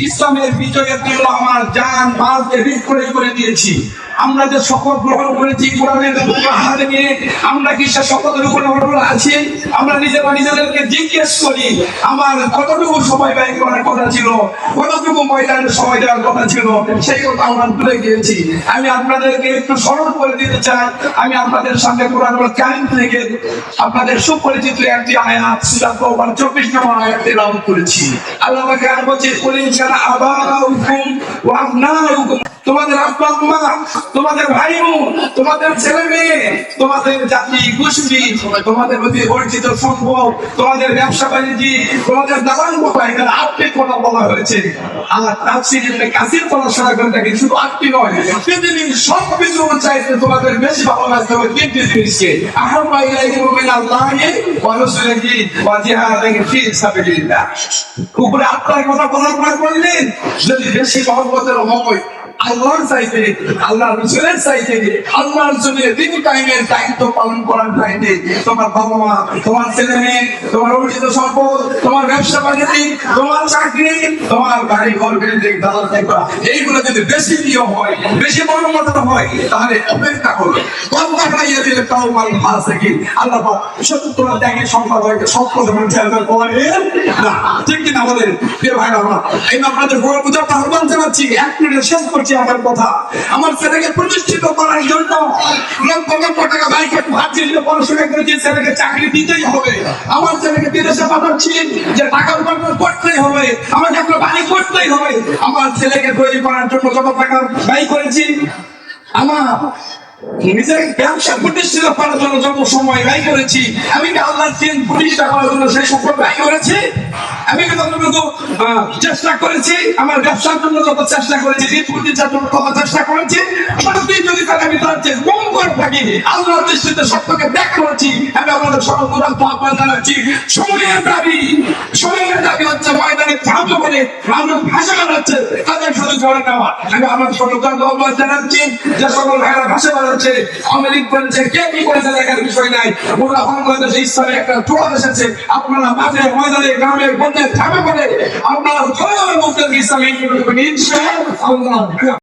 ইসলামের বিজয়ের জন্য আমার জান মালকে বিক্রয় করে দিয়েছি। আমরা যে শপথ গ্রহণ করেছি কোরআনের হাতে নিয়ে, আমরা কি সে শপথের উপরে অটল আছি? আমরা নিজেদেরকে জিজ্ঞেস করি, আমার কতটুকু সময় ব্যয় করার কথা ছিল, কতটুকু ময়দানে সময় দেওয়ার কথা ছিল, সেই কথা আমরা ভুলে গিয়েছি। আমি আপনাদেরকে একটু স্মরণ করে দিতে চাই। আমি আপনাদের সামনে কোরআন কারিম থেকে আপনাদের সুপরিচিত একটি আয়াত সূরা তাওবার 24 নম্বর আয়াত তেলাওয়াত করেছি। আল্লাহ পাক বলছে, কুলিন কানা আবাউকুম ওয়া আবনাউকুম, তোমাদের আব্বা আম্মা, তোমাদের ভাই বোন, তোমাদের ছেলে মেয়ে, তোমাদের জাতি গোষ্ঠী, তোমাদের অতি পরিচিত সম্পদ, তোমাদের ব্যবসা বাণিজ্য, তোমাদের দালান কোঠা, এখানে আটটি কথা বলা হয়েছে। আর তাফসীর ইবনে কাসির পড়াশোনা করে থাকি, শুধু আটটি নয়, পৃথিবীর সব কিছু চাইতে তোমাদের বেশি ভালোবাসতে হবে তিনটি জিনিসকে, আহাব্বা ইলাইকুম মিনাল্লাহি ওয়া রাসূলিহি ওয়া জিহাদিন ফি সাবিলিল্লাহ। উপরে আটটার কথা বলার পর বললেন, যদি বেশি মহব্বতের হয় আল্লাহর চাইতে, আল্লাহ রাসূলের চাইতে, আল্লাহর জন্য দিন কায়েমের দায়িত্ব পালন করার চাইতে, তোমার বাবা মা, তোমার ছেলে মেয়ে, তোমার অর্জিত সম্পদ, তোমার ব্যবসা বাণিজ্য, তোমার চাকরি, তোমার বাড়ি ঘর বিল্ডিং দালাল করা, এইগুলো যদি বেশি প্রিয় হয়, বেশি মনোমত হয়, তাহলে অপেক্ষা করো। কথা খাইয়ে দিলে তাও মাল ফাঁসে কি আল্লাহ সত্তর ত্যাগের সংখ্যা হয়তো সত্তর না, ঠিক কিনা বলেন প্রিয় ভাই? আমরা এই আপনাদের বড় পূজার আহ্বান জানাচ্ছি, 1 মিনিটে শেষ করছি আমার কথা। আমার ছেলেকে প্রতিষ্ঠিত করার জন্য লক্ষ লক্ষ টাকা বাইকে ভাবছি, পড়াশোনা করেছি, ছেলেকে চাকরি দিতেই হবে। আমার ছেলেকে বিদেশে পাঠাচ্ছি, যে টাকা উপার্জন করতেই হবে, আমাকে একটা বাড়ি করতেই হবে। আমার ছেলেকে তৈরি করার জন্য যত টাকা ব্যয় করেছি, আমার নিজের ব্যবসা প্রতিষ্ঠিত করার জন্য যত সময় ব্যয় করেছি, আমি কি আল্লাহর দিন প্রতিষ্ঠা করার জন্য সেই সম্পদ ব্যয় করেছি? আমি কি ততটুকু চেষ্টা করেছি? আমার ব্যবসার জন্য যত চেষ্টা করেছি, দিন প্রতিষ্ঠার জন্য তত চেষ্টা করেছি। তুই যদি তাকে আমি তার চেয়ে কম করে থাকি, আল্লাহর দৃষ্টিতে সত্যকে ত্যাগ করেছি। আমি আমাদের সর্বপ্রধান আহ্বান জানাচ্ছি, সময়ের দাবি হচ্ছে ময়দানে থামতে বলে মানুষ ভাষা বানাচ্ছে, তাদের শুধু জড়ে নেওয়া। আমি আমার সর্বপ্রধান আহ্বান জানাচ্ছি, যে সকল ভাইরা ভাষা বানাচ্ছে, আমেরিক করেছে, কে কি করেছে দেখার বিষয় নাই। ওরা বাংলাদেশে ইসলামে একটা টোড়া এসেছে, আপনারা মাঠে ময়দানে গ্রামে গঞ্জে থামে বলে আপনারা জোরে বলতে ইসলামে ইনশাআল্লাহ।